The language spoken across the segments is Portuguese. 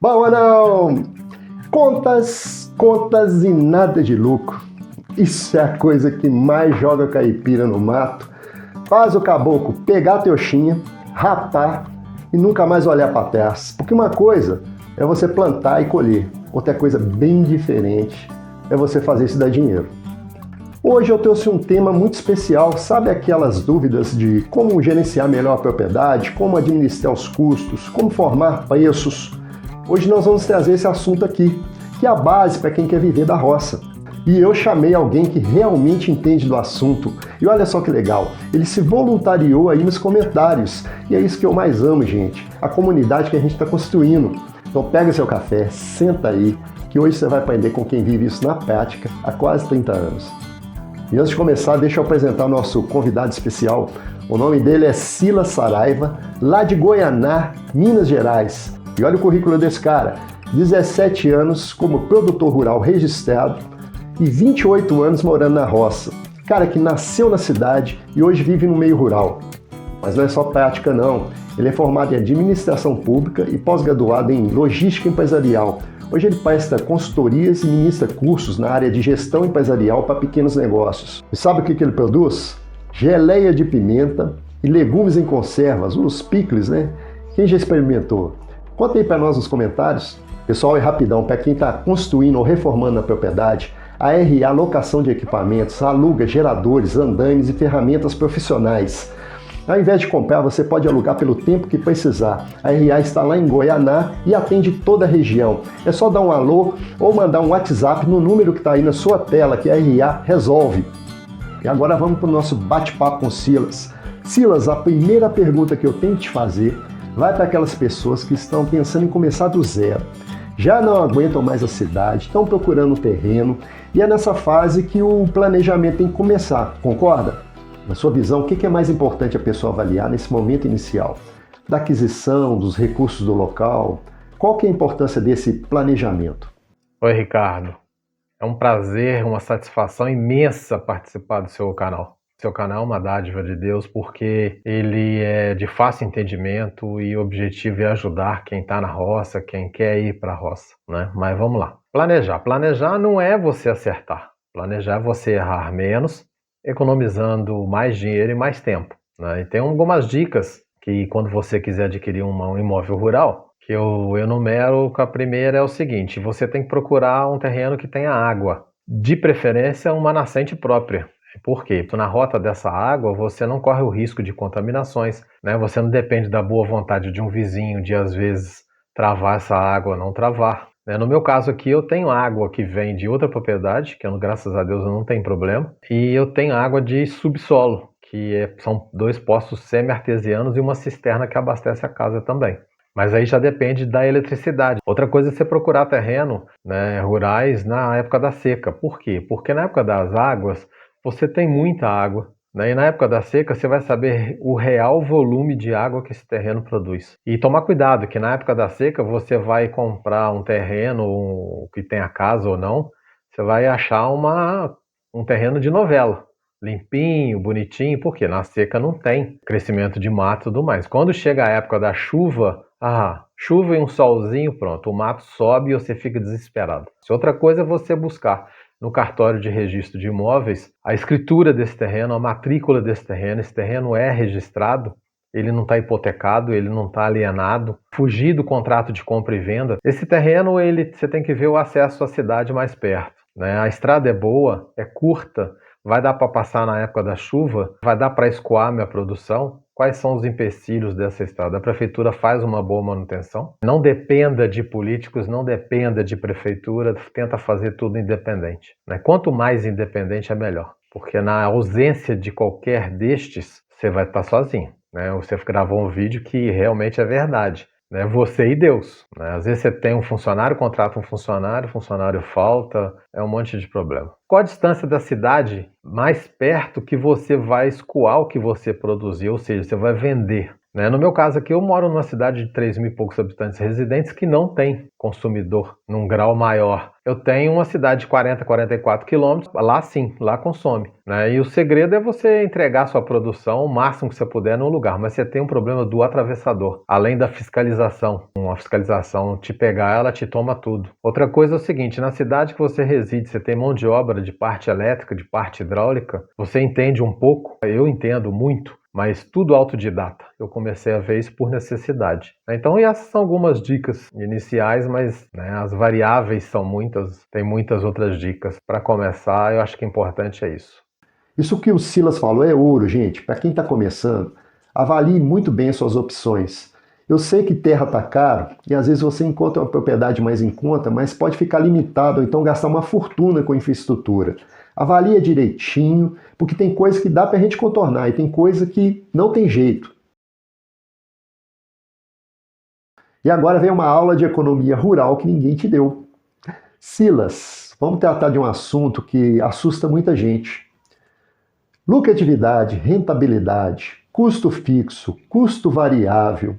Bom ou não? Contas, contas e nada de lucro. Isso é a coisa que mais joga caipira no mato. Faz o caboclo pegar a teuxinha, rapar e nunca mais olhar para trás. Porque uma coisa é você plantar e colher, outra coisa bem diferente é você fazer isso dar dinheiro. Hoje eu trouxe um tema muito especial, sabe aquelas dúvidas de como gerenciar melhor a propriedade, como administrar os custos, como formar preços? Hoje nós vamos trazer esse assunto aqui, que é a base para quem quer viver da roça. E eu chamei alguém que realmente entende do assunto. E olha só que legal, ele se voluntariou aí nos comentários. E é isso que eu mais amo, gente, a comunidade que a gente está construindo. Então pega seu café, senta aí, que hoje você vai aprender com quem vive isso na prática há quase 30 anos. E antes de começar, deixa eu apresentar o nosso convidado especial. O nome dele é Silas Saraiva, lá de Goianá, Minas Gerais. E olha o currículo desse cara, 17 anos como produtor rural registrado e 28 anos morando na roça. Cara que nasceu na cidade e hoje vive no meio rural. Mas não é só prática não, ele é formado em administração pública e pós-graduado em logística empresarial. Hoje ele presta consultorias e ministra cursos na área de gestão empresarial para pequenos negócios. E sabe o que ele produz? Geleia de pimenta e legumes em conservas, os picles, né? Quem já experimentou? Conta aí para nós nos comentários. Pessoal, é rapidão, para quem está construindo ou reformando a propriedade, a RA Locação de Equipamentos aluga geradores, andaimes e ferramentas profissionais. Ao invés de comprar, você pode alugar pelo tempo que precisar. A RA está lá em Goianá e atende toda a região. É só dar um alô ou mandar um WhatsApp no número que está aí na sua tela, que a RA resolve. E agora vamos para o nosso bate-papo com o Silas. Silas, a primeira pergunta que eu tenho que te fazer vai para aquelas pessoas que estão pensando em começar do zero. Já não aguentam mais a cidade, estão procurando um terreno e é nessa fase que o planejamento tem que começar, concorda? Na sua visão, o que é mais importante a pessoa avaliar nesse momento inicial? Da aquisição, dos recursos do local? Qual que é a importância desse planejamento? Oi, Ricardo. É um prazer, uma satisfação imensa participar do seu canal. Seu canal é uma dádiva de Deus porque ele é de fácil entendimento e o objetivo é ajudar quem está na roça, quem quer ir para a roça, né? Mas vamos lá. Planejar. Planejar não é você acertar. Planejar é você errar menos, economizando mais dinheiro e mais tempo, né? E tem algumas dicas que quando você quiser adquirir um imóvel rural, que eu enumero. A primeira é o seguinte: você tem que procurar um terreno que tenha água, de preferência uma nascente própria. Por quê? Porque na rota dessa água você não corre o risco de contaminações, né? Você não depende da boa vontade de um vizinho de às vezes travar essa água ou não travar. No meu caso aqui, eu tenho água que vem de outra propriedade, que graças a Deus eu não tenho problema, e eu tenho água de subsolo, que são 2 poços semi-artesianos e uma cisterna que abastece a casa também. Mas aí já depende da eletricidade. Outra coisa é você procurar terreno, né, rurais na época da seca. Por quê? Porque na época das águas, você tem muita água, né? E na época da seca você vai saber o real volume de água que esse terreno produz. E tomar cuidado, que na época da seca você vai comprar um terreno que tenha casa ou não, você vai achar um terreno de novela, limpinho, bonitinho, porque na seca não tem crescimento de mato e tudo mais. Quando chega a época da chuva, chuva e um solzinho, pronto, o mato sobe e você fica desesperado. Outra coisa é você buscar no cartório de registro de imóveis a escritura desse terreno, a matrícula desse terreno. Esse terreno é registrado, ele não está hipotecado, ele não está alienado, fugir do contrato de compra e venda. Esse terreno, você tem que ver o acesso à cidade mais perto, né? A estrada é boa, é curta, vai dar para passar na época da chuva, vai dar para escoar minha produção. Quais são os empecilhos dessa estrada? A prefeitura faz uma boa manutenção. Não dependa de políticos, não dependa de prefeitura, tenta fazer tudo independente, né? Quanto mais independente é melhor, porque na ausência de qualquer destes, você vai estar sozinho, né? Você gravou um vídeo que realmente é verdade, né? Você e Deus, né? Às vezes você tem um funcionário, contrata um funcionário, o funcionário falta, é um monte de problema. Qual a distância da cidade mais perto que você vai escoar o que você produziu, ou seja, você vai vender, né? No meu caso aqui, eu moro numa cidade de 3 mil e poucos habitantes residentes que não tem consumidor num grau maior. Eu tenho uma cidade de 40, 44 quilômetros, lá sim, lá consome, né? E o segredo é você entregar sua produção o máximo que você puder no lugar, mas você tem um problema do atravessador, além da fiscalização. Uma fiscalização te pegar, ela te toma tudo. Outra coisa é o seguinte, na cidade que você reside, você tem mão de obra de parte elétrica, de parte hidráulica, você entende um pouco, eu entendo muito, mas tudo autodidata. Eu comecei a ver isso por necessidade. Então, essas são algumas dicas iniciais, mas né, as variáveis são muitas, tem muitas outras dicas. Para começar, eu acho que o importante é isso. Isso que o Silas falou é ouro, gente. Para quem está começando, avalie muito bem as suas opções. Eu sei que terra está caro e às vezes você encontra uma propriedade mais em conta, mas pode ficar limitado ou então gastar uma fortuna com infraestrutura. Avalia direitinho, porque tem coisa que dá para a gente contornar e tem coisa que não tem jeito. E agora vem uma aula de economia rural que ninguém te deu. Silas, vamos tratar de um assunto que assusta muita gente. Lucratividade, rentabilidade, custo fixo, custo variável,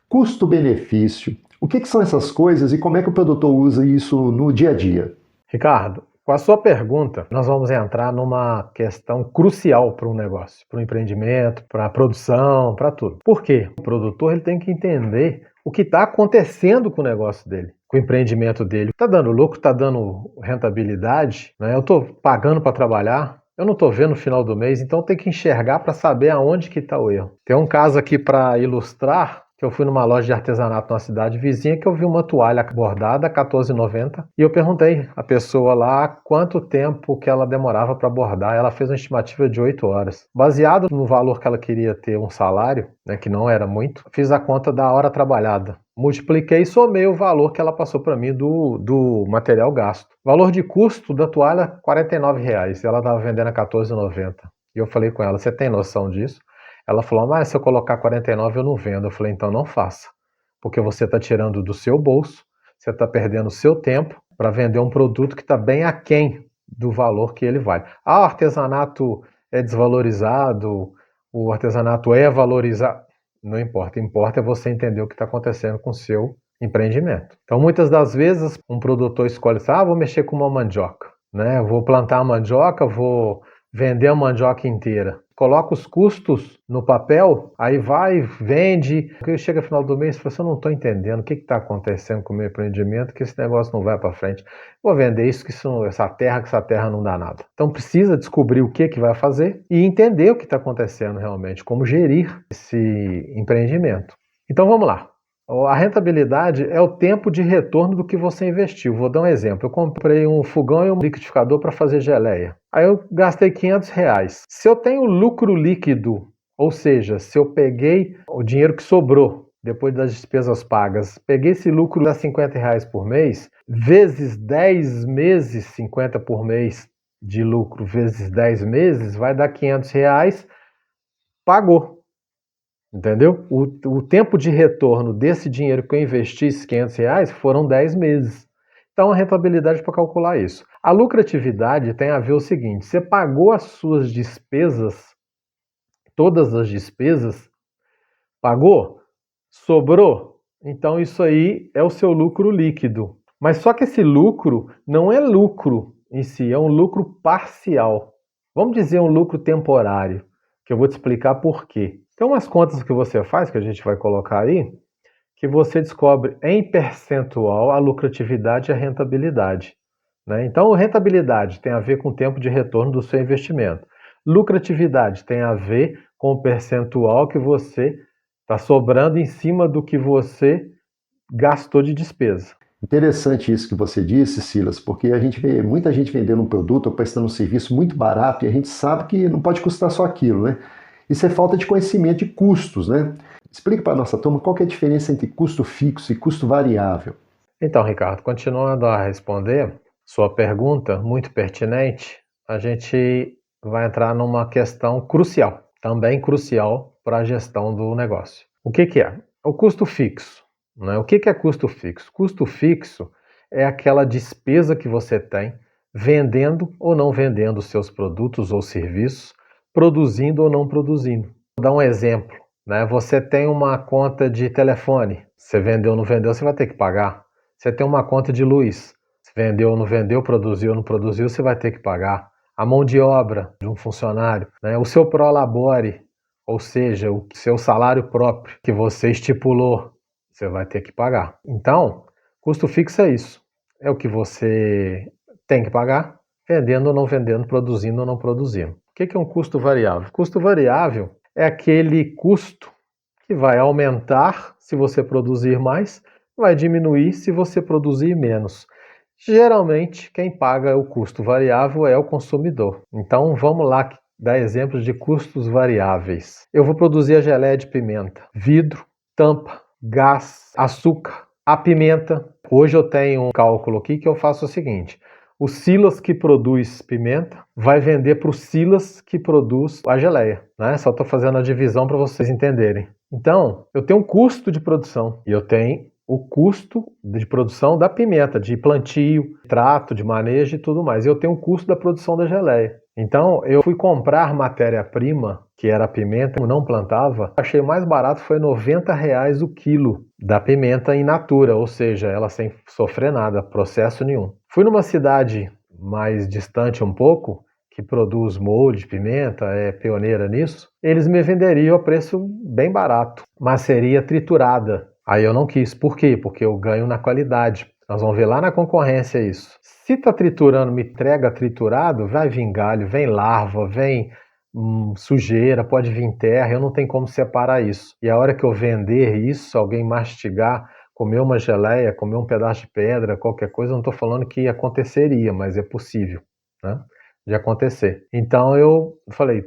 custo-benefício. O que são essas coisas e como é que o produtor usa isso no dia a dia? Ricardo, com a sua pergunta, nós vamos entrar numa questão crucial para um negócio, para o empreendimento, para a produção, para tudo. Por quê? O produtor ele tem que entender o que está acontecendo com o negócio dele, com o empreendimento dele. Está dando lucro, está dando rentabilidade, né? Eu estou pagando para trabalhar, eu não estou vendo no final do mês, então tem que enxergar para saber aonde que está o erro. Tem um caso aqui para ilustrar, que eu fui numa loja de artesanato na cidade vizinha que eu vi uma toalha bordada a R$14,90 e eu perguntei à pessoa lá quanto tempo que ela demorava para bordar. Ela fez uma estimativa de 8 horas. Baseado no valor que ela queria ter um salário, né, que não era muito, fiz a conta da hora trabalhada. Multipliquei e somei o valor que ela passou para mim do material gasto. Valor de custo da toalha, R$49. Ela estava vendendo a R$14,90. E eu falei com ela, você tem noção disso? Ela falou, mas se eu colocar 49 eu não vendo. Eu falei, então não faça, porque você está tirando do seu bolso, você está perdendo o seu tempo para vender um produto que está bem aquém do valor que ele vale. Ah, o artesanato é desvalorizado, o artesanato é valorizado. Não importa, importa é você entender o que está acontecendo com o seu empreendimento. Então, muitas das vezes, um produtor escolhe, vou mexer com uma mandioca, né? Vou plantar a mandioca, vou vender a mandioca inteira. Coloca os custos no papel, aí vai, vende, porque chega no final do mês e fala assim, eu não estou entendendo o que está acontecendo com o meu empreendimento, que esse negócio não vai para frente. Vou vender isso, que essa terra não dá nada. Então precisa descobrir o que vai fazer e entender o que está acontecendo realmente, como gerir esse empreendimento. Então vamos lá. A rentabilidade é o tempo de retorno do que você investiu. Vou dar um exemplo. Eu comprei um fogão e um liquidificador para fazer geleia. Aí eu gastei R$500. Se eu tenho lucro líquido, ou seja, se eu peguei o dinheiro que sobrou depois das despesas pagas, peguei esse lucro a R$50 por mês, vezes 10 meses, 50 por mês de lucro, vezes 10 meses, vai dar R$500, pagou. Entendeu? O tempo de retorno desse dinheiro que eu investi, esses R$500, foram 10 meses. Então, a rentabilidade para calcular isso. A lucratividade tem a ver o seguinte, você pagou as suas despesas, todas as despesas, pagou? Sobrou? Então, isso aí é o seu lucro líquido. Mas só que esse lucro não é lucro em si, é um lucro parcial. Vamos dizer um lucro temporário, que eu vou te explicar por quê. Tem umas contas que você faz, que a gente vai colocar aí, que você descobre em percentual a lucratividade e a rentabilidade, né? Então, rentabilidade tem a ver com o tempo de retorno do seu investimento. Lucratividade tem a ver com o percentual que você está sobrando em cima do que você gastou de despesa. Interessante isso que você disse, Silas, porque a gente vê muita gente vendendo um produto ou prestando um serviço muito barato e a gente sabe que não pode custar só aquilo, né? Isso é falta de conhecimento de custos, né? Explica para a nossa turma qual que é a diferença entre custo fixo e custo variável. Então, Ricardo, continuando a responder sua pergunta, muito pertinente, a gente vai entrar numa questão crucial, também crucial para a gestão do negócio. O que é? O custo fixo, né? O que é custo fixo? Custo fixo é aquela despesa que você tem vendendo ou não vendendo seus produtos ou serviços, produzindo ou não produzindo. Vou dar um exemplo né? Você tem uma conta de telefone, você vendeu ou não vendeu, você vai ter que pagar. Você tem uma conta de luz, se vendeu ou não vendeu, produziu ou não produziu, você vai ter que pagar. A mão de obra de um funcionário, né? O seu prolabore, ou seja, o seu salário próprio que você estipulou, você vai ter que pagar. Então, custo fixo é isso. É o que você tem que pagar, vendendo ou não vendendo, produzindo ou não produzindo. O que é um custo variável? Custo variável é aquele custo que vai aumentar se você produzir mais, vai diminuir se você produzir menos. Geralmente, quem paga o custo variável é o consumidor. Então, vamos lá dar exemplos de custos variáveis. Eu vou produzir a geleia de pimenta, vidro, tampa, gás, açúcar, a pimenta. Hoje eu tenho um cálculo aqui que eu faço o seguinte: o Silas que produz pimenta vai vender para o Silas que produz a geleia, né? Só estou fazendo a divisão para vocês entenderem. Então, eu tenho um custo de produção e eu tenho o custo de produção da pimenta, de plantio, trato, de manejo e tudo mais. E eu tenho o custo da produção da geleia. Então, eu fui comprar matéria-prima, que era a pimenta, eu não plantava, achei mais barato, foi R$ 90 o quilo da pimenta in natura, ou seja, ela sem sofrer nada, processo nenhum. Fui numa cidade mais distante um pouco, que produz molde de pimenta, é pioneira nisso, eles me venderiam a preço bem barato, mas seria triturada. Aí eu não quis. Por quê? Porque eu ganho na qualidade. Nós vamos ver lá na concorrência isso. Se está triturando, me entrega triturado, vai vir galho, vem larva, vem sujeira, pode vir terra, eu não tenho como separar isso. E a hora que eu vender isso, alguém mastigar, comer uma geleia, comer um pedaço de pedra, qualquer coisa, eu não estou falando que aconteceria, mas é possível, né, de acontecer. Então eu falei,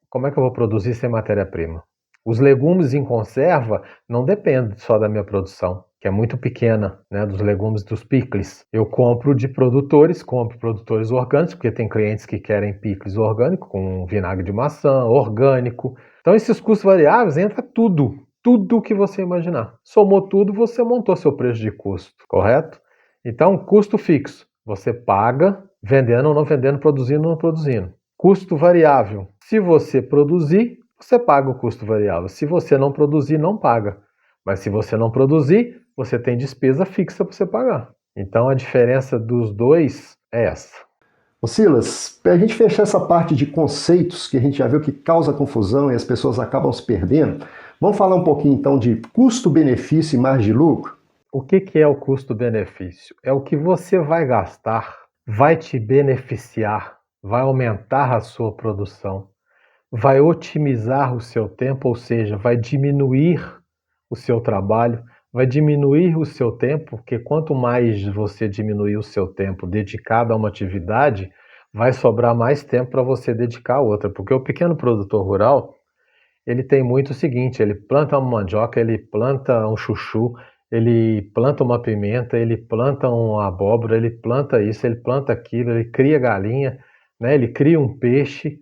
como é que eu vou produzir sem matéria-prima? Os legumes em conserva não dependem só da minha produção, que é muito pequena, né, dos legumes dos picles. Eu compro de produtores, compro produtores orgânicos, porque tem clientes que querem picles orgânico, com vinagre de maçã, orgânico. Então esses custos variáveis entra tudo que você imaginar. Somou tudo, você montou seu preço de custo, correto? Então, custo fixo, você paga vendendo ou não vendendo, produzindo ou não produzindo. Custo variável, se você produzir, você paga o custo variável. Se você não produzir, não paga. Mas se você não produzir, você tem despesa fixa para você pagar. Então a diferença dos dois é essa. Ô Silas, para a gente fechar essa parte de conceitos que a gente já viu que causa confusão e as pessoas acabam se perdendo, vamos falar um pouquinho então de custo-benefício e margem de lucro? O que é o custo-benefício? É o que você vai gastar, vai te beneficiar, vai aumentar a sua produção, vai otimizar o seu tempo, ou seja, vai diminuir o seu trabalho, vai diminuir o seu tempo, porque quanto mais você diminuir o seu tempo dedicado a uma atividade, vai sobrar mais tempo para você dedicar a outra, porque o pequeno produtor rural, ele tem muito o seguinte, ele planta uma mandioca, ele planta um chuchu, ele planta uma pimenta, ele planta uma abóbora, ele planta isso, ele planta aquilo, ele cria galinha, né? Ele cria um peixe,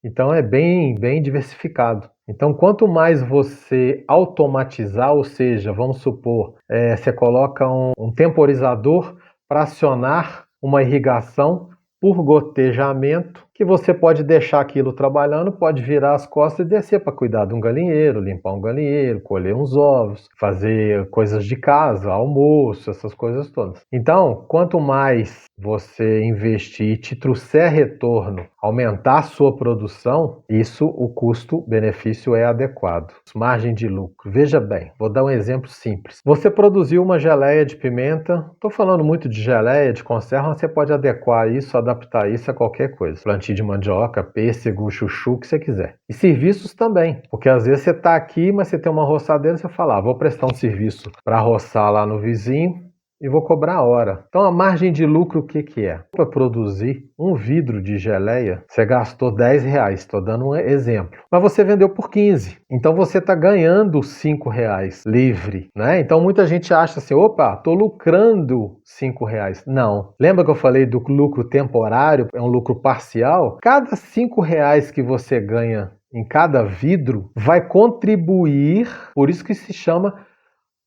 então é bem diversificado. Então, quanto mais você automatizar, ou seja, vamos supor, você coloca um temporizador para acionar uma irrigação por gotejamento, que você pode deixar aquilo trabalhando, pode virar as costas e descer para cuidar de um galinheiro, limpar um galinheiro, colher uns ovos, fazer coisas de casa, almoço, essas coisas todas. Então, quanto mais você investir e te trouxer retorno, aumentar a sua produção, isso o custo-benefício é adequado. Margem de lucro. Veja bem, vou dar um exemplo simples. Você produziu uma geleia de pimenta, estou falando muito de geleia, de conserva, você pode adequar isso, adaptar isso a qualquer coisa. Plantio de mandioca, pêssego, chuchu, o que você quiser. E serviços também, porque às vezes você está aqui, mas você tem uma roçadeira, você fala, vou prestar um serviço para roçar lá no vizinho, e vou cobrar a hora. Então a margem de lucro o que é? Para produzir um vidro de geleia, você gastou R$10, estou dando um exemplo. Mas você vendeu por 15, então você está ganhando R$5 livre, né? Então muita gente acha assim, opa, estou lucrando R$5. Não. Lembra que eu falei do lucro temporário, é um lucro parcial? Cada R$5 que você ganha em cada vidro vai contribuir, por isso que se chama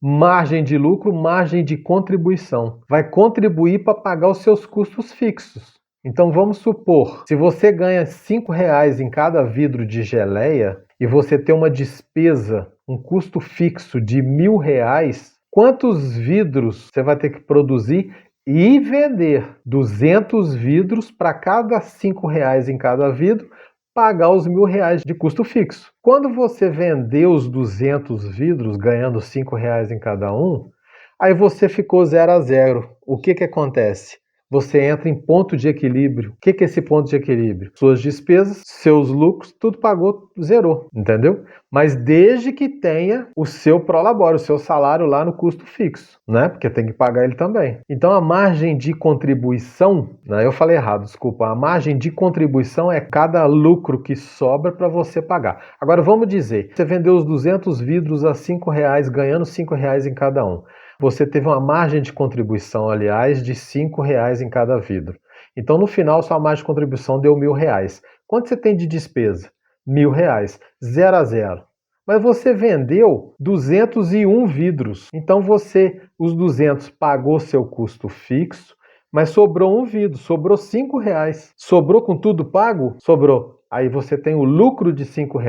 margem de lucro, margem de contribuição. Vai contribuir para pagar os seus custos fixos. Então vamos supor, se você ganha R$ 5 em cada vidro de geleia e você tem uma despesa, um custo fixo de R$ 1.000, quantos vidros você vai ter que produzir e vender? 200 vidros para cada R$ 5 em cada vidro, pagar os R$ 1.000 de custo fixo. Quando você vender os 200 vidros, ganhando R$ 5 em cada um, aí você ficou 0 a 0. O que acontece? Você entra em ponto de equilíbrio. O que é esse ponto de equilíbrio? Suas despesas, seus lucros, tudo pagou, zerou, entendeu? Mas desde que tenha o seu prolabore, o seu salário lá no custo fixo, né? Porque tem que pagar ele também. Então a margem de contribuição, né? Eu falei errado, desculpa. A margem de contribuição é cada lucro que sobra para você pagar. Agora vamos dizer, você vendeu os 200 vidros a R$ 5, ganhando R$ 5 em cada um. Você teve uma margem de contribuição, aliás, de R$ 5 em cada vidro. Então, no final, sua margem de contribuição deu R$ 1.000. Quanto você tem de despesa? R$ 1.000, 0 a 0. Mas você vendeu 201 vidros. Então, os 200 pagou seu custo fixo, mas sobrou um vidro, sobrou R$ 5. Sobrou com tudo pago? Sobrou. Aí você tem o lucro de R$ 5.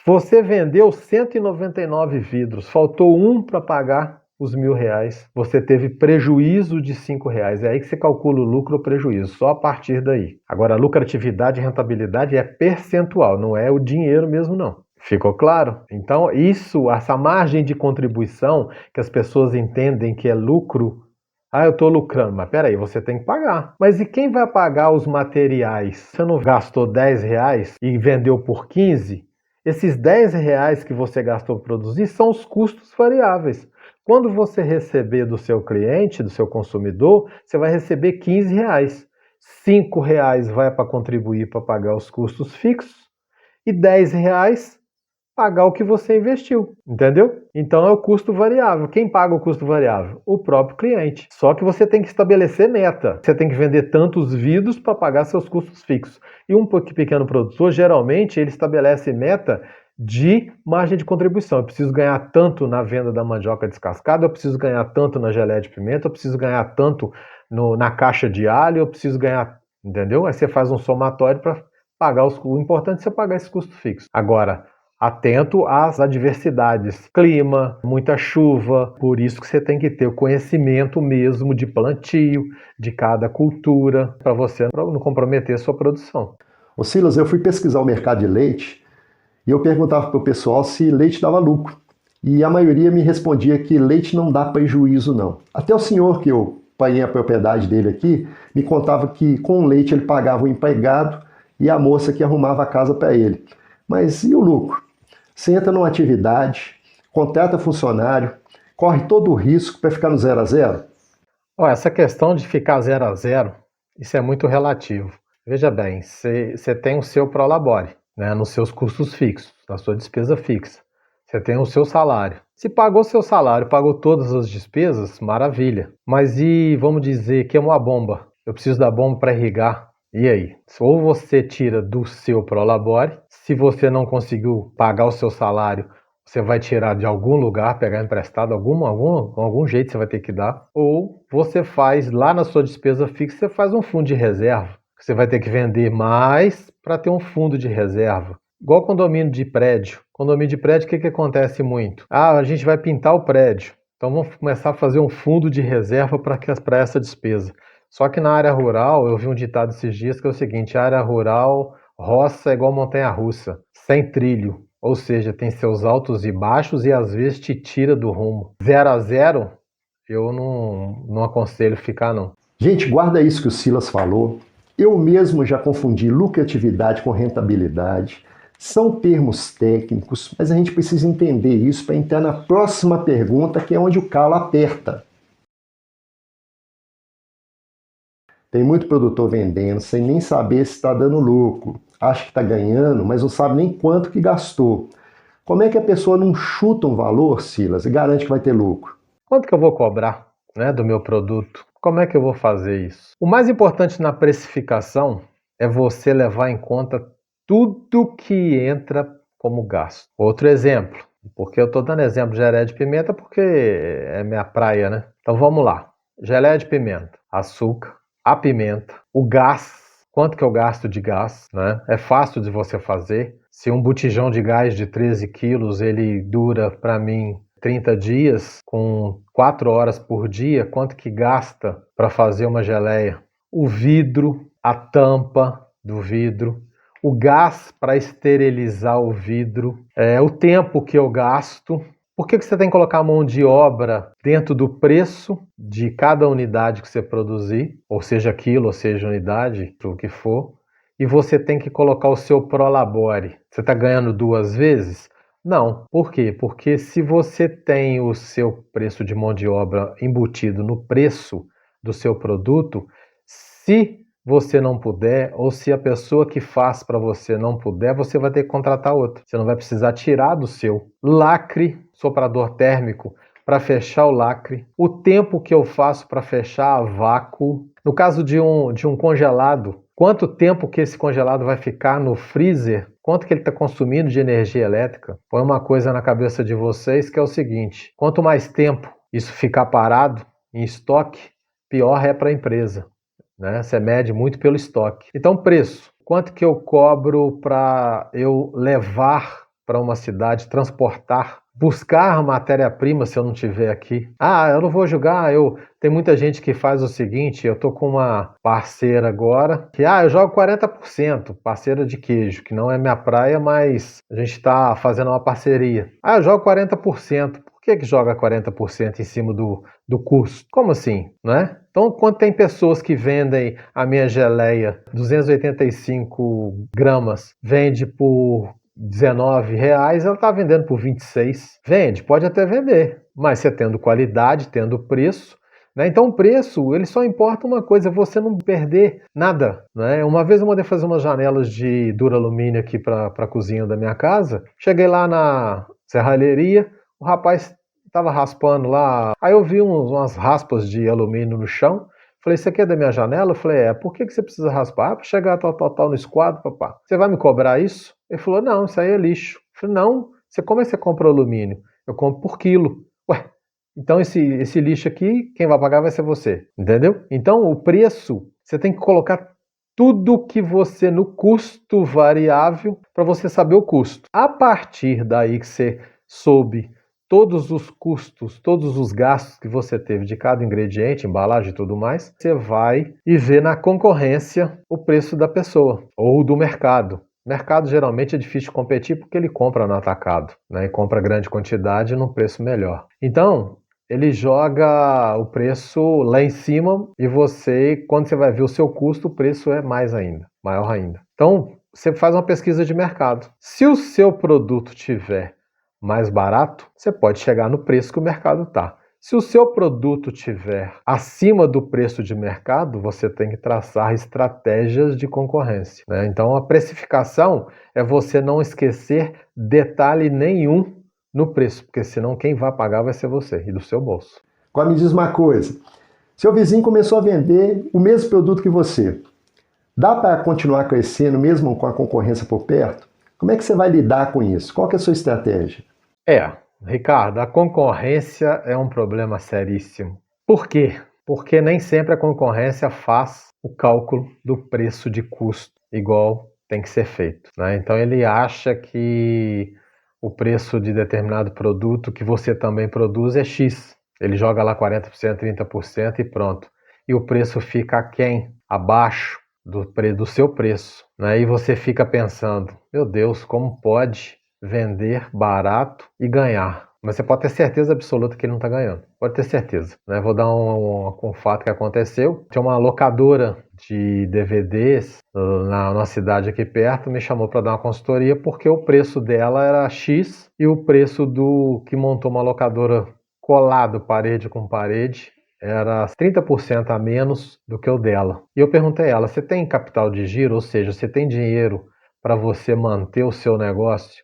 Você vendeu 199 vidros, faltou um para pagar os R$ 1.000, você teve prejuízo de R$ 5. É aí que você calcula o lucro ou prejuízo, só a partir daí. Agora, a lucratividade e rentabilidade é percentual, não é o dinheiro mesmo, não. Ficou claro? Então, essa margem de contribuição que as pessoas entendem que é lucro. Ah, eu estou lucrando, mas peraí, você tem que pagar. Mas e quem vai pagar os materiais? Você não gastou R$ 10 e vendeu por 15? Esses R$ 10 que você gastou para produzir são os custos variáveis. Quando você receber do seu cliente, do seu consumidor, você vai receber R$ 15. R$ 5 vai para contribuir para pagar os custos fixos e R$ 10 pagar o que você investiu, entendeu? Então é o custo variável. Quem paga o custo variável? O próprio cliente. Só que você tem que estabelecer meta. Você tem que vender tantos vidros para pagar seus custos fixos. E um pequeno produtor, geralmente, ele estabelece meta de margem de contribuição. Eu preciso ganhar tanto na venda da mandioca descascada, eu preciso ganhar tanto na geleia de pimenta, eu preciso ganhar tanto na caixa de alho, eu preciso ganhar, entendeu? Aí você faz um somatório para pagar o importante é você pagar esse custo fixo. Agora, atento às adversidades, clima, muita chuva, por isso que você tem que ter o conhecimento mesmo de plantio, de cada cultura, para você não comprometer a sua produção. Ô Silas, eu fui pesquisar o mercado de leite e eu perguntava para o pessoal se leite dava lucro. E a maioria me respondia que leite não dá prejuízo não. Até o senhor que eu paguei a propriedade dele aqui, me contava que com o leite ele pagava o empregado e a moça que arrumava a casa para ele. Mas e o lucro? Você entra numa atividade, contrata funcionário, corre todo o risco para ficar no 0 a 0? Essa questão de ficar 0 a 0, isso é muito relativo. Veja bem, você tem o seu prolabore, né, nos seus custos fixos, na sua despesa fixa. Você tem o seu salário. Se pagou seu salário, pagou todas as despesas, maravilha. Mas e vamos dizer que é uma bomba? Eu preciso da bomba para irrigar. E aí? Ou você tira do seu prolabore, se você não conseguiu pagar o seu salário, você vai tirar de algum lugar, pegar emprestado, algum jeito você vai ter que dar. Ou você faz lá na sua despesa fixa, você faz um fundo de reserva. Você vai ter que vender mais para ter um fundo de reserva. Igual condomínio de prédio. Condomínio de prédio, o que acontece muito? A gente vai pintar o prédio. Então vamos começar a fazer um fundo de reserva para essa despesa. Só que na área rural, eu vi um ditado esses dias que é o seguinte: área rural, roça é igual montanha-russa, sem trilho. Ou seja, tem seus altos e baixos e às vezes te tira do rumo. 0 a 0, eu não aconselho ficar não. Gente, guarda isso que o Silas falou. Eu mesmo já confundi lucratividade com rentabilidade. São termos técnicos, mas a gente precisa entender isso para entrar na próxima pergunta, que é onde o calo aperta. Tem muito produtor vendendo sem nem saber se está dando lucro. Acha que está ganhando, mas não sabe nem quanto que gastou. Como é que a pessoa não chuta um valor, Silas, e garante que vai ter lucro? Quanto que eu vou cobrar, né, do meu produto? Como é que eu vou fazer isso? O mais importante na precificação é você levar em conta tudo que entra como gasto. Outro exemplo, porque eu estou dando exemplo de geleia de pimenta porque é minha praia, né? Então vamos lá. Geleia de pimenta, açúcar, a pimenta, o gás, quanto que eu gasto de gás, né? É fácil de você fazer. Se um botijão de gás de 13 quilos, ele dura para mim 30 dias, com 4 horas por dia, quanto que gasta para fazer uma geleia? O vidro, a tampa do vidro, o gás para esterilizar o vidro, o tempo que eu gasto. Por que você tem que colocar a mão de obra dentro do preço de cada unidade que você produzir, ou seja quilo, ou seja unidade, o que for, e você tem que colocar o seu prolabore? Você está ganhando 2 vezes? Não. Por quê? Porque se você tem o seu preço de mão de obra embutido no preço do seu produto, se você não puder, ou se a pessoa que faz para você não puder, você vai ter que contratar outro. Você não vai precisar tirar do seu lacre, soprador térmico, para fechar o lacre, o tempo que eu faço para fechar a vácuo. No caso de um congelado, quanto tempo que esse congelado vai ficar no freezer? Quanto que ele está consumindo de energia elétrica? Põe uma coisa na cabeça de vocês que é o seguinte: quanto mais tempo isso ficar parado em estoque, pior é para a empresa, né? Você mede muito pelo estoque. Então, preço. Quanto que eu cobro para eu levar para uma cidade, transportar, buscar matéria-prima se eu não tiver aqui? Eu não vou julgar, tem muita gente que faz o seguinte, eu tô com uma parceira agora, que eu jogo 40%, parceira de queijo, que não é minha praia, mas a gente está fazendo uma parceria. Eu jogo 40%. Por que joga 40% em cima do custo? Como assim, né? Então, quando tem pessoas que vendem a minha geleia 285 gramas, vende por R$19, ela está vendendo por 26. Vende, pode até vender, mas você tendo qualidade, tendo preço, né? Então o preço, ele só importa uma coisa, você não perder nada, né? Uma vez eu mandei fazer umas janelas de duro-alumínio aqui para a cozinha da minha casa, cheguei lá na serralheria, o rapaz estava raspando lá, aí eu vi umas raspas de alumínio no chão. Falei, isso aqui é da minha janela? Eu falei, por que você precisa raspar? Para chegar tal no esquadro, papá. Você vai me cobrar isso? Ele falou, não, isso aí é lixo. Eu falei, não, como é que você compra alumínio? Eu compro por quilo. Ué, então esse lixo aqui, quem vai pagar vai ser você, entendeu? Então o preço, você tem que colocar tudo que você no custo variável para você saber o custo. A partir daí que você soube todos os custos, todos os gastos que você teve de cada ingrediente, embalagem e tudo mais, você vai e vê na concorrência o preço da pessoa ou do mercado. O mercado geralmente é difícil de competir porque ele compra no atacado, né? E compra grande quantidade num preço melhor. Então, ele joga o preço lá em cima e você, quando você vai ver o seu custo, o preço é mais ainda, maior ainda. Então, você faz uma pesquisa de mercado. Se o seu produto tiver mais barato, você pode chegar no preço que o mercado está. Se o seu produto tiver acima do preço de mercado, você tem que traçar estratégias de concorrência, né? Então, a precificação é você não esquecer detalhe nenhum no preço, porque senão quem vai pagar vai ser você e do seu bolso. Agora me diz uma coisa, seu vizinho começou a vender o mesmo produto que você. Dá para continuar crescendo mesmo com a concorrência por perto? Como é que você vai lidar com isso? Qual que é a sua estratégia? Ricardo, a concorrência é um problema seríssimo. Por quê? Porque nem sempre a concorrência faz o cálculo do preço de custo igual tem que ser feito, né? Então ele acha que o preço de determinado produto que você também produz é X. Ele joga lá 40%, 30% e pronto. E o preço fica aquém, abaixo do seu preço, né? E você fica pensando, meu Deus, como pode vender barato e ganhar? Mas você pode ter certeza absoluta que ele não está ganhando. Pode ter certeza, né? Vou dar um fato que aconteceu. Tinha uma locadora de DVDs na nossa cidade aqui perto, me chamou para dar uma consultoria porque o preço dela era X e o preço do que montou uma locadora colado parede com parede era 30% a menos do que o dela. E eu perguntei a ela, você tem capital de giro? Ou seja, você tem dinheiro para você manter o seu negócio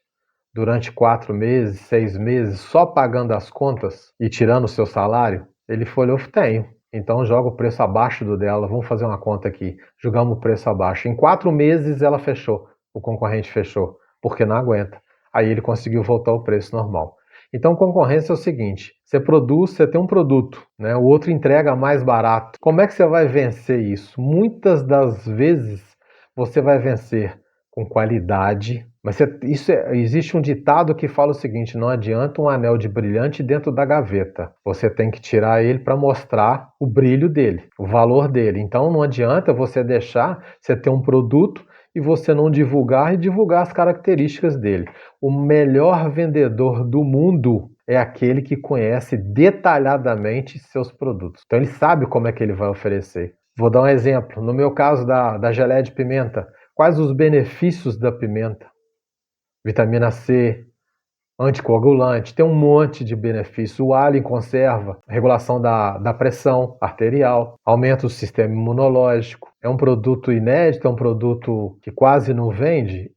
durante 4 meses, 6 meses, só pagando as contas e tirando o seu salário? Ele falou, tenho. Então joga o preço abaixo do dela, vamos fazer uma conta aqui. Jogamos o preço abaixo. Em 4 meses ela fechou, o concorrente fechou, porque não aguenta. Aí ele conseguiu voltar ao preço normal. Então concorrência é o seguinte, você produz, você tem um produto, né? O outro entrega mais barato. Como é que você vai vencer isso? Muitas das vezes Você vai vencer com qualidade, mas existe um ditado que fala o seguinte: não adianta um anel de brilhante dentro da gaveta. Você tem que tirar ele para mostrar o brilho dele, o valor dele. Então não adianta você ter um produto e você não divulgar e divulgar as características dele. O melhor vendedor do mundo é aquele que conhece detalhadamente seus produtos. Então ele sabe como é que ele vai oferecer. Vou dar um exemplo. No meu caso da geleia de pimenta, quais os benefícios da pimenta? Vitamina C, anticoagulante, tem um monte de benefícios. O alho em conserva, regulação da pressão arterial, aumenta o sistema imunológico. É um produto inédito, é um produto que quase não vende?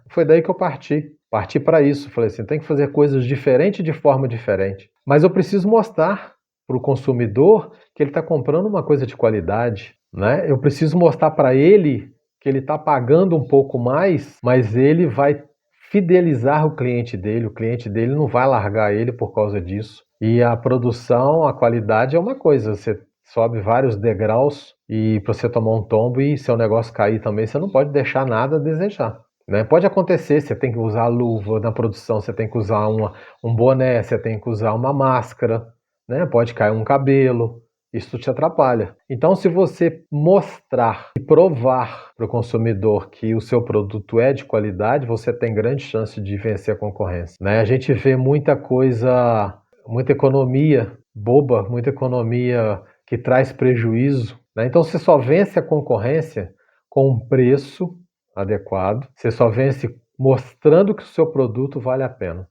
Foi daí que eu parti. Parti para isso. Falei assim, tem que fazer coisas diferentes de forma diferente. Mas eu preciso mostrar para o consumidor que ele está comprando uma coisa de qualidade, né? Eu preciso mostrar para ele que ele está pagando um pouco mais, mas ele vai fidelizar o cliente dele não vai largar ele por causa disso. E a produção, a qualidade é uma coisa, você sobe vários degraus e para você tomar um tombo e seu negócio cair também, você não pode deixar nada a desejar. Né? Pode acontecer, você tem que usar luva na produção, você tem que usar um boné, você tem que usar uma máscara, né? Pode cair um cabelo, isso te atrapalha. Então, se você mostrar e provar para o consumidor que o seu produto é de qualidade, você tem grande chance de vencer a concorrência. Né? A gente vê muita coisa, muita economia boba, muita economia que traz prejuízo. Né? Então, você só vence a concorrência com um preço adequado, você só vence mostrando que o seu produto vale a pena.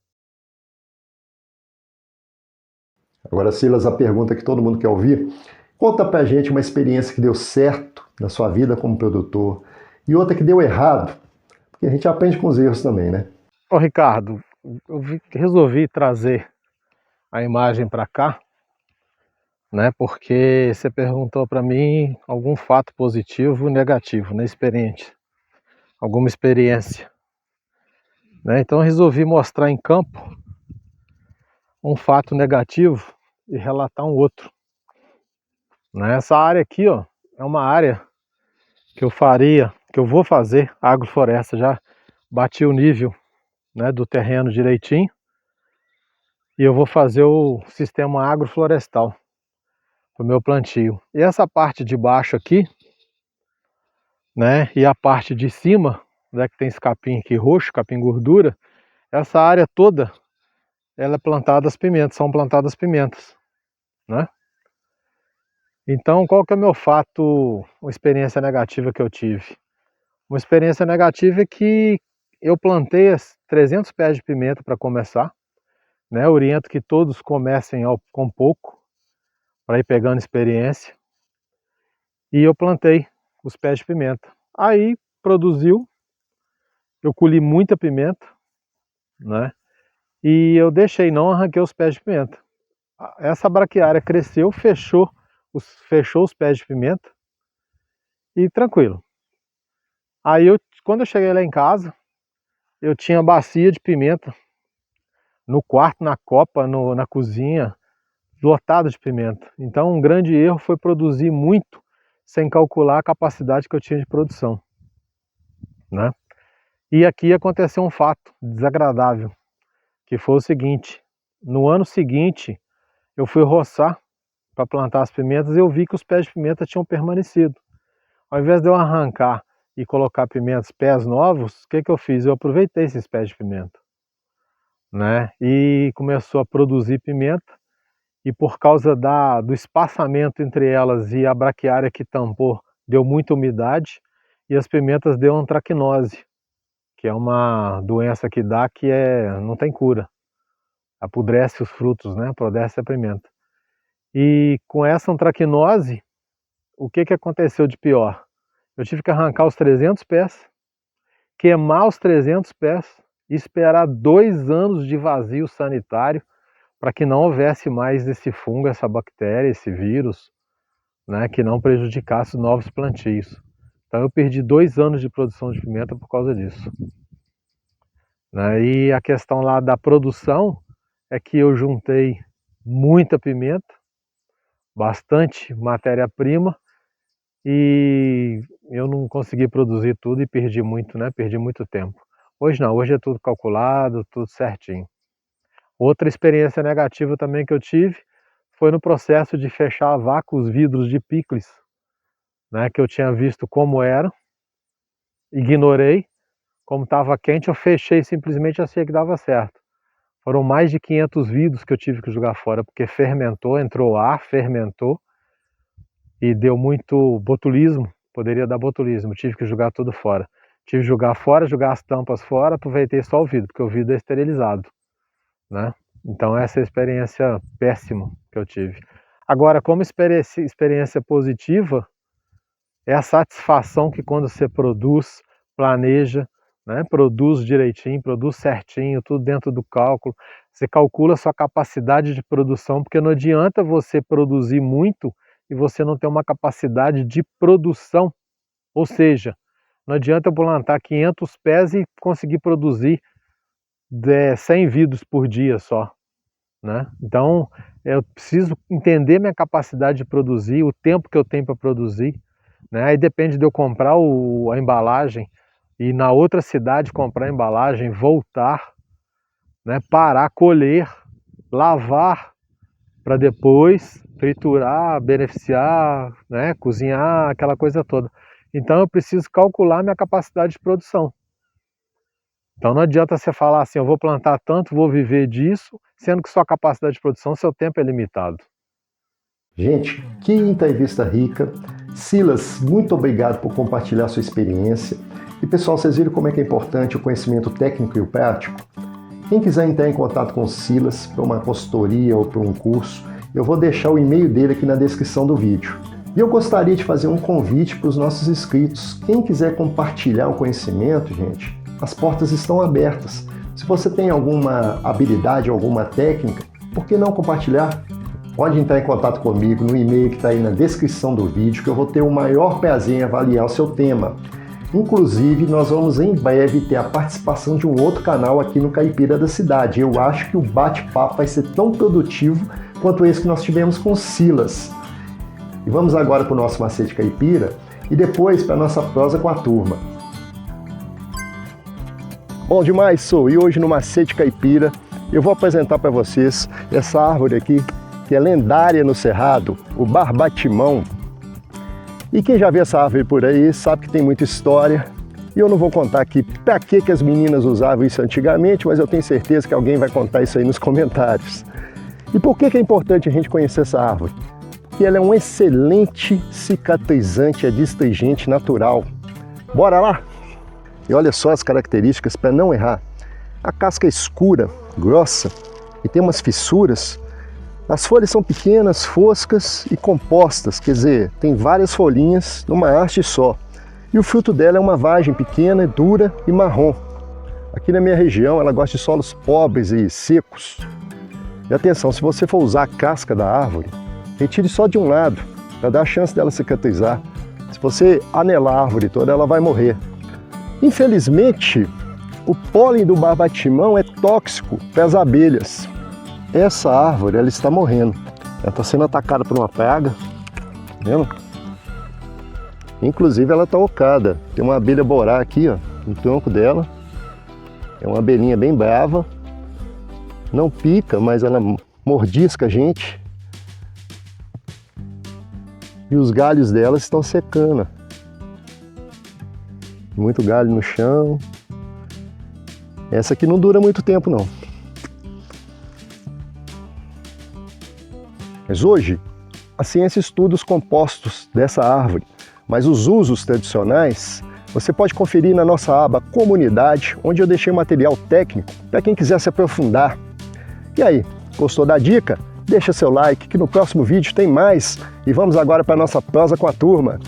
Agora, Silas, a pergunta que todo mundo quer ouvir. Conta pra gente uma experiência que deu certo na sua vida como produtor e outra que deu errado, porque a gente aprende com os erros também, né? Ô Ricardo, resolvi trazer a imagem para cá, né? Porque você perguntou para mim algum fato positivo e negativo, né? Alguma experiência, né? Então eu resolvi mostrar em campo um fato negativo e relatar um outro. Né? Essa área aqui, ó, é uma área que eu vou fazer agrofloresta. Já bati o nível, né, do terreno direitinho e eu vou fazer o sistema agroflorestal para o meu plantio. E essa parte de baixo aqui, né, e a parte de cima, né, que tem esse capim aqui roxo, capim gordura, essa área toda, ela é plantada as pimentas, são plantadas pimentas, né? Então, qual que é o meu fato, uma experiência negativa que eu tive? Uma experiência negativa é que eu plantei 300 pés de pimenta para começar, né? Oriento que todos comecem com pouco, para ir pegando experiência. E eu plantei os pés de pimenta. Aí produziu, eu colhi muita pimenta, né? E eu deixei, não arranquei os pés de pimenta. Essa braquiária cresceu, fechou os pés de pimenta e tranquilo. Aí quando eu cheguei lá em casa, eu tinha bacia de pimenta no quarto, na copa, na cozinha, lotado de pimenta. Então um grande erro foi produzir muito sem calcular a capacidade que eu tinha de produção, né? E aqui aconteceu um fato desagradável, que foi o seguinte: no ano seguinte eu fui roçar para plantar as pimentas e eu vi que os pés de pimenta tinham permanecido. Ao invés de eu arrancar e colocar pés novos, o que eu fiz? Eu aproveitei esses pés de pimenta, né? E começou a produzir pimenta, e por causa do espaçamento entre elas e a braquiária que tampou, deu muita umidade e as pimentas deu antracnose, que é uma doença que dá que não tem cura. Apodrece os frutos, né? Apodrece a pimenta. E com essa antracnose, o que aconteceu de pior? Eu tive que arrancar os 300 pés, queimar os 300 pés e esperar 2 anos de vazio sanitário para que não houvesse mais esse fungo, essa bactéria, esse vírus, né, que não prejudicasse os novos plantios. Então eu perdi 2 anos de produção de pimenta por causa disso. Né? E a questão lá da produção é que eu juntei muita pimenta, bastante matéria-prima, e eu não consegui produzir tudo e perdi muito, né? Perdi muito tempo. Hoje não, hoje é tudo calculado, tudo certinho. Outra experiência negativa também que eu tive foi no processo de fechar a vácuo os vidros de picles, né? Que eu tinha visto como era, ignorei, como estava quente, eu fechei simplesmente, achei que dava certo. Foram mais de 500 vidros que eu tive que jogar fora, porque fermentou, entrou ar, fermentou e deu muito botulismo, poderia dar botulismo, tive que jogar tudo fora. Tive que jogar fora, jogar as tampas fora, aproveitei só o vidro, porque o vidro é esterilizado, né? Então essa é a experiência péssima que eu tive. Agora, como experiência positiva, é a satisfação que quando você produz, planeja, né, produz direitinho, produz certinho, tudo dentro do cálculo, você calcula a sua capacidade de produção, porque não adianta você produzir muito e você não ter uma capacidade de produção, ou seja, não adianta eu plantar 500 pés e conseguir produzir 100 vidros por dia só, né? Então eu preciso entender minha capacidade de produzir, o tempo que eu tenho para produzir, né? Aí depende de eu comprar a embalagem e na outra cidade comprar a embalagem, voltar, né? Parar, colher, lavar para depois triturar, beneficiar, né? Cozinhar, aquela coisa toda. Então eu preciso calcular minha capacidade de produção. Então não adianta você falar assim, eu vou plantar tanto, vou viver disso, sendo que sua capacidade de produção, seu tempo é limitado. Gente, que entrevista rica. Silas, muito obrigado por compartilhar sua experiência. E pessoal, vocês viram como é que é importante o conhecimento técnico e o prático? Quem quiser entrar em contato com o Silas para uma consultoria ou para um curso, eu vou deixar o e-mail dele aqui na descrição do vídeo. E eu gostaria de fazer um convite para os nossos inscritos. Quem quiser compartilhar o conhecimento, gente, as portas estão abertas. Se você tem alguma habilidade, alguma técnica, por que não compartilhar? Pode entrar em contato comigo no e-mail que está aí na descrição do vídeo, que eu vou ter o maior prazer em avaliar o seu tema. Inclusive, nós vamos em breve ter a participação de um outro canal aqui no Caipira da Cidade. Eu acho que o bate-papo vai ser tão produtivo quanto esse que nós tivemos com o Silas. E vamos agora para o nosso Macete Caipira e depois para a nossa prosa com a turma. Bom demais, sou! E hoje no Macete Caipira eu vou apresentar para vocês essa árvore aqui, que é lendária no Cerrado, o barbatimão. E quem já viu essa árvore por aí sabe que tem muita história. E eu não vou contar aqui para que as meninas usavam isso antigamente, mas eu tenho certeza que alguém vai contar isso aí nos comentários. E por que é importante a gente conhecer essa árvore? Porque ela é um excelente cicatrizante, adstringente natural. Bora lá? E olha só as características para não errar. A casca é escura, grossa e tem umas fissuras. As folhas são pequenas, foscas e compostas, quer dizer, tem várias folhinhas numa haste só. E o fruto dela é uma vagem pequena, dura e marrom. Aqui na minha região ela gosta de solos pobres e secos. E atenção, se você for usar a casca da árvore, retire só de um lado, para dar a chance dela cicatrizar. Se você anelar a árvore toda, ela vai morrer. Infelizmente, o pólen do barbatimão é tóxico para as abelhas. Essa árvore, ela está morrendo. Ela está sendo atacada por uma praga, tá vendo? Inclusive ela está ocada. Tem uma abelha borá aqui, ó, no tronco dela. É uma abelhinha bem brava. Não pica, mas ela mordisca a gente. E os galhos dela estão secando. Muito galho no chão. Essa aqui não dura muito tempo, não. Mas hoje, a ciência estuda os compostos dessa árvore, mas os usos tradicionais você pode conferir na nossa aba Comunidade, onde eu deixei material técnico para quem quiser se aprofundar. E aí, gostou da dica? Deixa seu like que no próximo vídeo tem mais e vamos agora para a nossa prosa com a turma.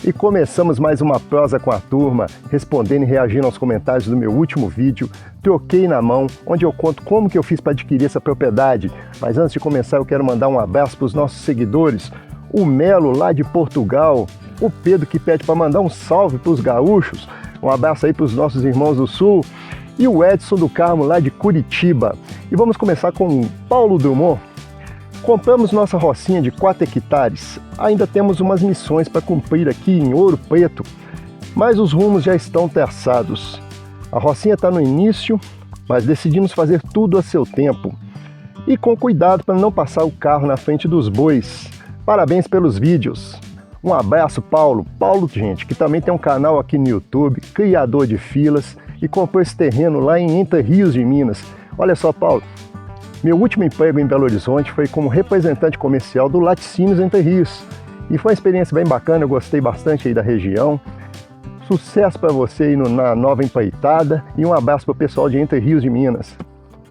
E começamos mais uma prosa com a turma, respondendo e reagindo aos comentários do meu último vídeo, Troquei na Mão, onde eu conto como que eu fiz para adquirir essa propriedade. Mas antes de começar eu quero mandar um abraço para os nossos seguidores, o Melo lá de Portugal, o Pedro que pede para mandar um salve para os gaúchos, um abraço aí para os nossos irmãos do Sul, e o Edson do Carmo lá de Curitiba. E vamos começar com o Paulo Drummond. Compramos nossa rocinha de 4 hectares. Ainda temos umas missões para cumprir aqui em Ouro Preto, mas os rumos já estão traçados. A rocinha está no início, mas decidimos fazer tudo a seu tempo. E com cuidado para não passar o carro na frente dos bois. Parabéns pelos vídeos. Um abraço, Paulo. Paulo, gente, que também tem um canal aqui no YouTube, criador de filas, e comprou esse terreno lá em Entre Rios de Minas. Olha só, Paulo, meu último emprego em Belo Horizonte foi como representante comercial do Laticínios Entre Rios. E foi uma experiência bem bacana, eu gostei bastante aí da região. Sucesso para você aí na nova empreitada e um abraço para o pessoal de Entre Rios de Minas.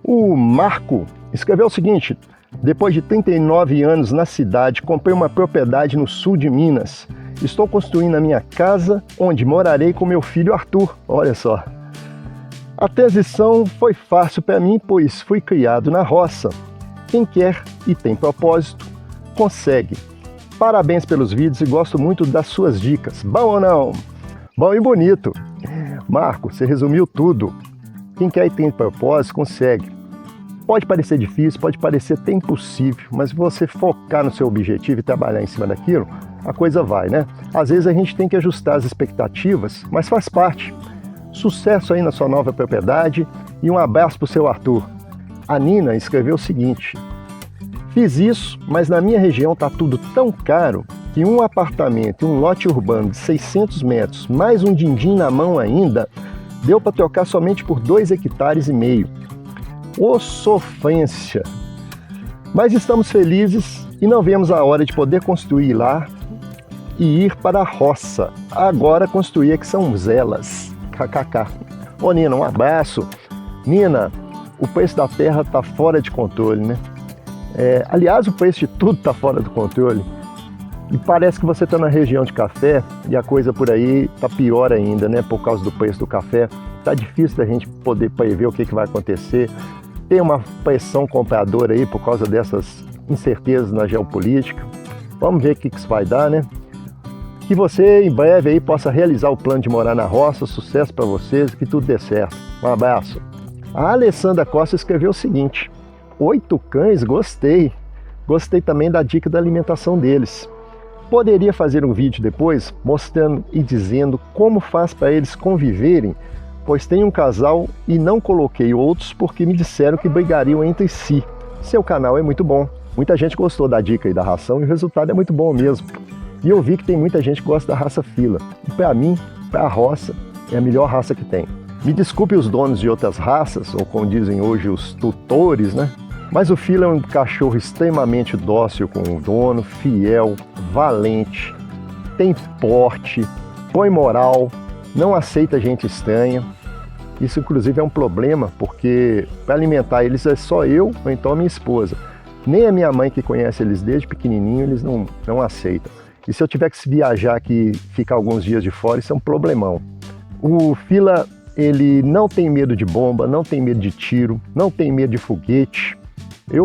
O Marco escreveu o seguinte: depois de 39 anos na cidade, comprei uma propriedade no sul de Minas. Estou construindo a minha casa, onde morarei com meu filho Arthur. Olha só. A transição foi fácil para mim, pois fui criado na roça. Quem quer e tem propósito, consegue. Parabéns pelos vídeos e gosto muito das suas dicas. Bom ou não? Bom e bonito. Marco, você resumiu tudo. Quem quer e tem propósito, consegue. Pode parecer difícil, pode parecer até impossível, mas se você focar no seu objetivo e trabalhar em cima daquilo, a coisa vai, né? Às vezes a gente tem que ajustar as expectativas, mas faz parte. Sucesso aí na sua nova propriedade e um abraço para o seu Arthur. A Nina escreveu o seguinte: fiz isso, mas na minha região está tudo tão caro que um apartamento e um lote urbano de 600 metros, mais um din-din na mão ainda, deu para trocar somente por 2,5 hectares. Ô sofrência! Mas estamos felizes e não vemos a hora de poder construir lá e ir para a roça. Agora construir aqui são zelas. KKK. Ô Nina, um abraço. Nina, o preço da terra está fora de controle, né? Aliás, o preço de tudo está fora do controle. E parece que você está na região de café e a coisa por aí está pior ainda, né? Por causa do preço do café. Está difícil da gente poder prever o que vai acontecer. Tem uma pressão compradora aí por causa dessas incertezas na geopolítica. Vamos ver o que isso vai dar, né? Que você em breve aí possa realizar o plano de morar na roça. Sucesso para vocês e que tudo dê certo. Um abraço. A Alessandra Costa escreveu o seguinte: 8 cães, gostei. Gostei também da dica da alimentação deles. Poderia fazer um vídeo depois mostrando e dizendo como faz para eles conviverem, pois tem um casal e não coloquei outros porque me disseram que brigariam entre si. Seu canal é muito bom. Muita gente gostou da dica aí da ração e o resultado é muito bom mesmo. E eu vi que tem muita gente que gosta da raça fila. E para mim, para a roça, é a melhor raça que tem. Me desculpe os donos de outras raças, ou como dizem hoje os tutores, né? Mas o fila é um cachorro extremamente dócil com o dono, fiel, valente, tem porte, põe moral, não aceita gente estranha. Isso inclusive é um problema, porque para alimentar eles é só eu ou então a minha esposa. Nem a minha mãe, que conhece eles desde pequenininho, eles não aceitam. E se eu tiver que viajar aqui e ficar alguns dias de fora, isso é um problemão. O fila, ele não tem medo de bomba, não tem medo de tiro, não tem medo de foguete.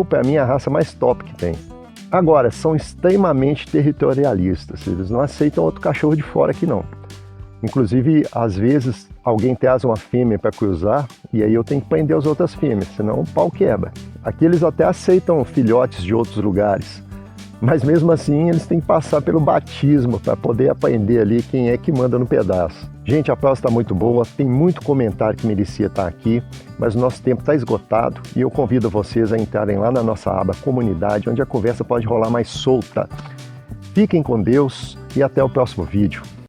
Para mim, é a raça mais top que tem. Agora, são extremamente territorialistas. Eles não aceitam outro cachorro de fora aqui, não. Inclusive, às vezes, alguém traz uma fêmea para cruzar e aí eu tenho que prender as outras fêmeas, senão o pau quebra. Aqui eles até aceitam filhotes de outros lugares, mas mesmo assim eles têm que passar pelo batismo para poder aprender ali quem é que manda no pedaço. Gente, a prova está muito boa, tem muito comentário que merecia estar aqui, mas o nosso tempo está esgotado e eu convido vocês a entrarem lá na nossa aba Comunidade, onde a conversa pode rolar mais solta. Fiquem com Deus e até o próximo vídeo.